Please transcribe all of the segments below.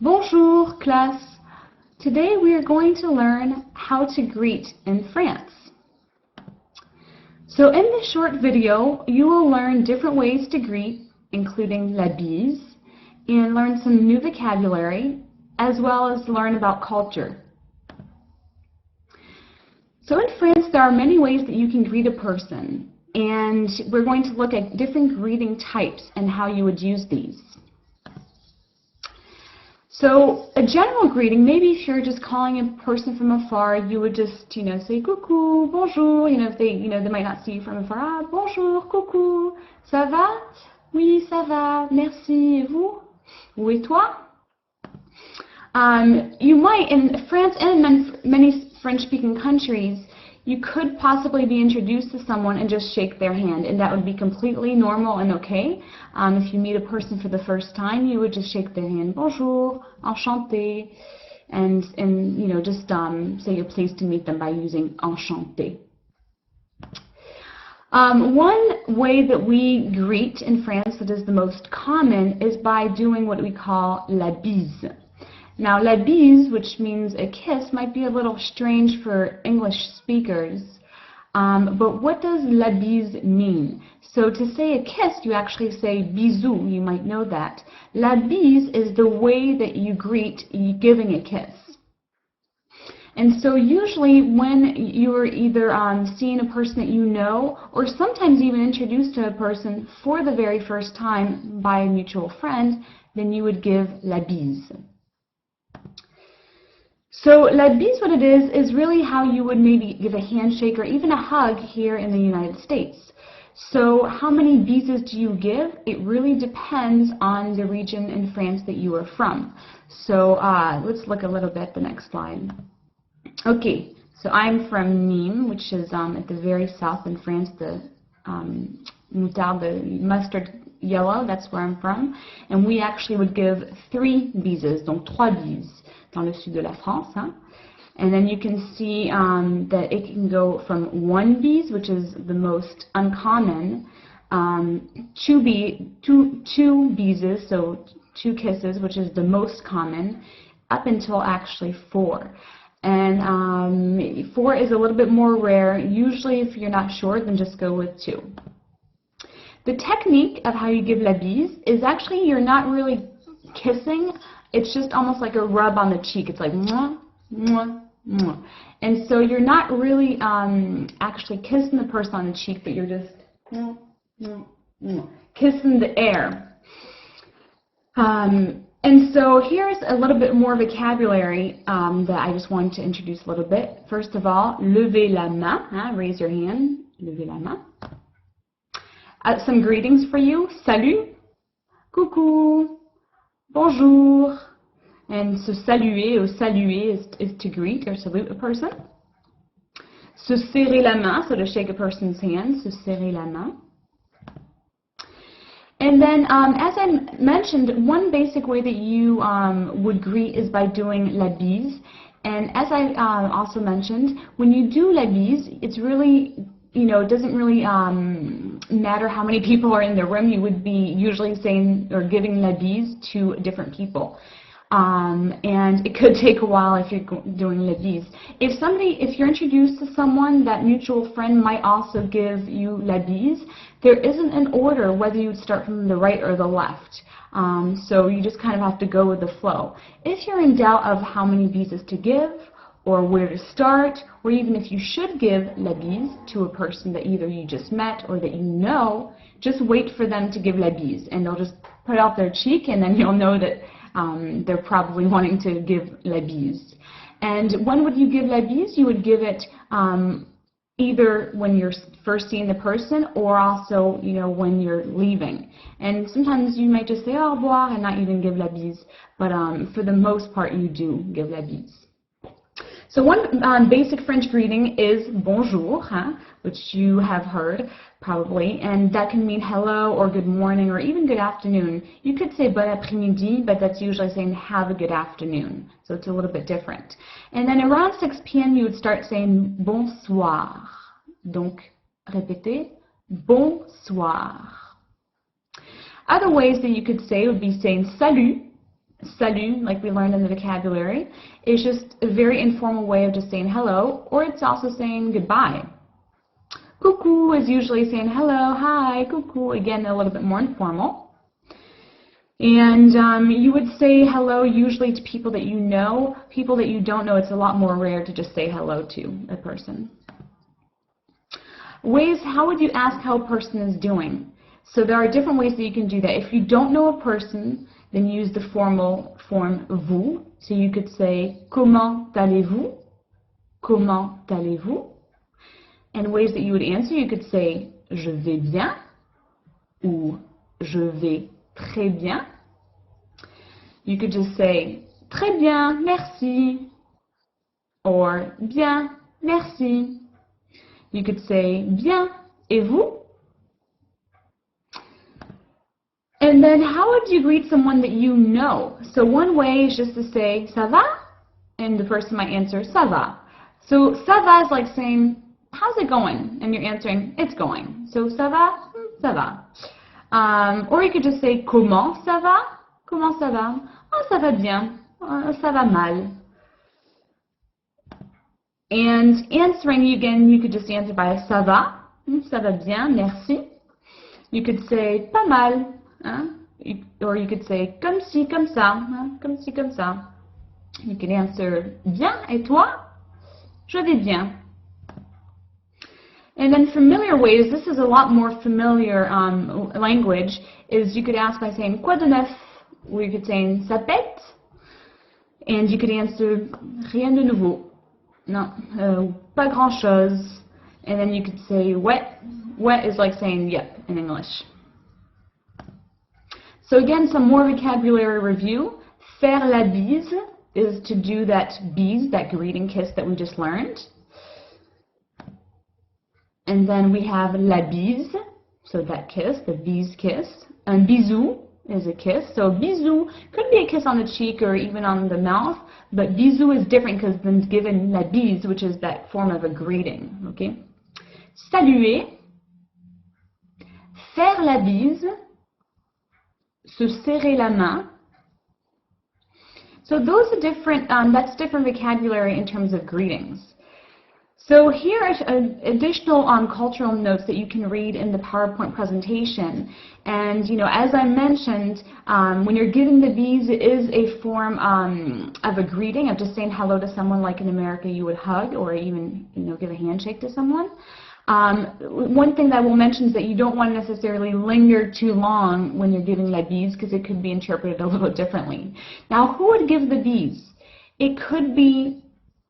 Bonjour, classe. Today we are going to learn how to greet in France. So in this short video, you will learn different ways to greet, including la bise, and learn some new vocabulary, as well as learn about culture. So in France, there are many ways that you can greet a person, and we're going to look at different greeting types and how you would use these. So a general greeting, maybe if you're just calling a person from afar, you would just, say coucou, bonjour. If they, they might not see you from afar. Ah, bonjour, coucou, ça va? Oui, ça va, merci, et vous? Où et toi? You might, in France and in many French-speaking countries, you could possibly be introduced to someone and just shake their hand, and that would be completely normal and okay. If you meet a person for the first time, you would just shake their hand, bonjour, enchanté, and just say you're pleased to meet them by using enchanté. One way that we greet in France that is the most common is by doing what we call la bise. Now, la bise, which means a kiss, might be a little strange for English speakers, but what does la bise mean? So to say a kiss, you actually say bisou, you might know that. La bise is the way that you greet giving a kiss. And so usually when you're either seeing a person that you know, or sometimes even introduced to a person for the very first time by a mutual friend, then you would give la bise. So la bise, what it is really how you would maybe give a handshake or even a hug here in the United States. So how many bises do you give? It really depends on the region in France that you are from. So let's look a little bit at the next slide. Okay, so I'm from Nîmes, which is at the very south in France, the mustard yellow, that's where I'm from. And we actually would give 3 bises, donc 3 bises, dans le sud de la France. Hein? And then you can see that it can go from 1 bise, which is the most uncommon, 2 bises, so 2 kisses, which is the most common, up until actually 4. And 4 is a little bit more rare. Usually, if you're not sure, then just go with 2. The technique of how you give la bise is actually you're not really kissing. It's just almost like a rub on the cheek. It's like mwah, mwah, mwah. And so you're not really actually kissing the person on the cheek, but you're just mwah, mwah, mwah, kissing the air. And so here's a little bit more vocabulary that I just wanted to introduce a little bit. First of all, levez la main, raise your hand, levez la main. Some greetings for you, salut, coucou, bonjour, and so saluer or saluer is to greet or salute a person. Se serrer la main, so to shake a person's hand, se serrer la main. And then, as I mentioned, one basic way that you would greet is by doing la bise. And as I also mentioned, when you do la bise, it's really, it doesn't really matter how many people are in the room. You would be usually saying or giving la bise to different people. And it could take a while if you're doing la bise. If you're introduced to someone, that mutual friend might also give you la bise. There isn't an order whether you would start from the right or the left. So you just kind of have to go with the flow. If you're in doubt of how many bises to give, or where to start, or even if you should give la bise to a person that either you just met or that you know, just wait for them to give la bise, and they'll just put out their cheek, and then you'll know that they're probably wanting to give la bise. And when would you give la bise? You would give it either when you're first seeing the person, or also, when you're leaving. And sometimes you might just say au revoir and not even give la bise, but for the most part, you do give la bise. So one basic French greeting is bonjour, which you have heard probably, and that can mean hello or good morning or even good afternoon. You could say bon après-midi, but that's usually saying have a good afternoon, so it's a little bit different. And then around 6 p.m. you would start saying bonsoir. Donc, répétez, bonsoir. Other ways that you could say would be saying salut, salut, like we learned in the vocabulary, is just a very informal way of just saying hello, or it's also saying goodbye. Coucou is usually saying hello, hi, coucou, again a little bit more informal. And you would say hello usually to people that you know. People that you don't know, it's a lot more rare to just say hello to a person. Ways, how would you ask how a person is doing? So there are different ways that you can do that. If you don't know a person, then use the formal form vous. So you could say comment allez-vous? Comment allez-vous? And ways that you would answer, you could say je vais bien ou je vais très bien. You could just say très bien, merci, or bien, merci. You could say bien, et vous? And then how would you greet someone that you know? So one way is just to say ça va, and the person might answer ça va. So ça va is like saying, how's it going? And you're answering, it's going. So ça va, ça va. Or you could just say comment ça va? Comment ça va? Oh, ça va bien. Ça va mal. And answering, again, you could just answer by ça va. Ça va bien, merci. You could say pas mal. Or you could say comme ci, comme ça. Comme ci, comme ça. You could answer bien, et toi? Je vais bien. And then familiar ways, this is a lot more familiar language, is you could ask by saying quoi de neuf? Or you could say ça pète. And you could answer rien de nouveau. No, pas grand chose. And then you could say ouais. Ouais is like saying yep in English. So again, some more vocabulary review. Faire la bise is to do that bise, that greeting kiss that we just learned. And then we have la bise, so that kiss, the bise kiss. Un bisou is a kiss. So bisou could be a kiss on the cheek or even on the mouth, but bisou is different because then given la bise, which is that form of a greeting. Okay. Saluer, faire la bise, se serrer la main. So those are different, that's different vocabulary in terms of greetings. So here are additional cultural notes that you can read in the PowerPoint presentation. And, you know, as I mentioned, when you're giving the bise, it is a form of a greeting, of just saying hello to someone, like in America you would hug or even, you know, give a handshake to someone. One thing that I will mention is that you don't want to necessarily linger too long when you're giving la bise because it could be interpreted a little differently. Now, who would give the bise? It could be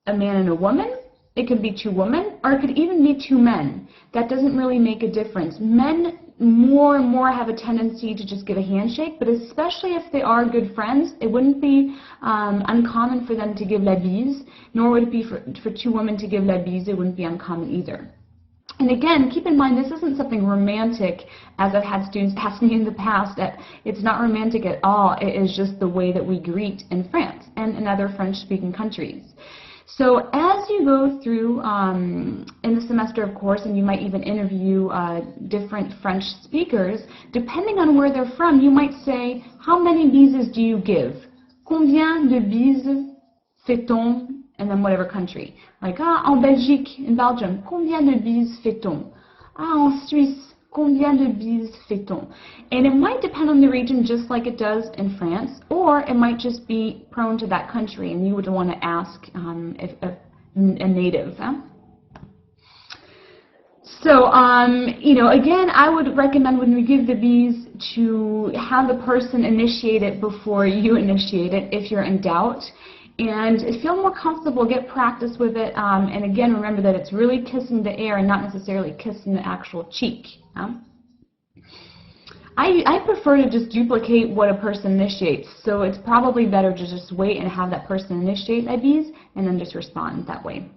a man and a woman, it could be two women, or it could even be two men. That doesn't really make a difference. Men more and more have a tendency to just give a handshake, but especially if they are good friends, it wouldn't be uncommon for them to give la bise, nor would it be for two women to give la bise. It wouldn't be uncommon either. And again, keep in mind, this isn't something romantic, as I've had students ask me in the past. That it's not romantic at all. It is just the way that we greet in France and in other French-speaking countries. So as you go through in the semester, of course, and you might even interview different French speakers, depending on where they're from, you might say, how many bises do you give? Combien de bises fait-on? And then whatever country. Like, en Belgique, in Belgium, combien de bises fait-on? En Suisse, combien de bises fait-on? And it might depend on the region just like it does in France, or it might just be prone to that country and you would want to ask if a native. So, you know, again, I would recommend when we give the bise to have the person initiate it before you initiate it if you're in doubt. And feel more comfortable, get practice with it, and again, remember that it's really kissing the air and not necessarily kissing the actual cheek. I prefer to just duplicate what a person initiates, so it's probably better to just wait and have that person initiate la bise and then just respond that way.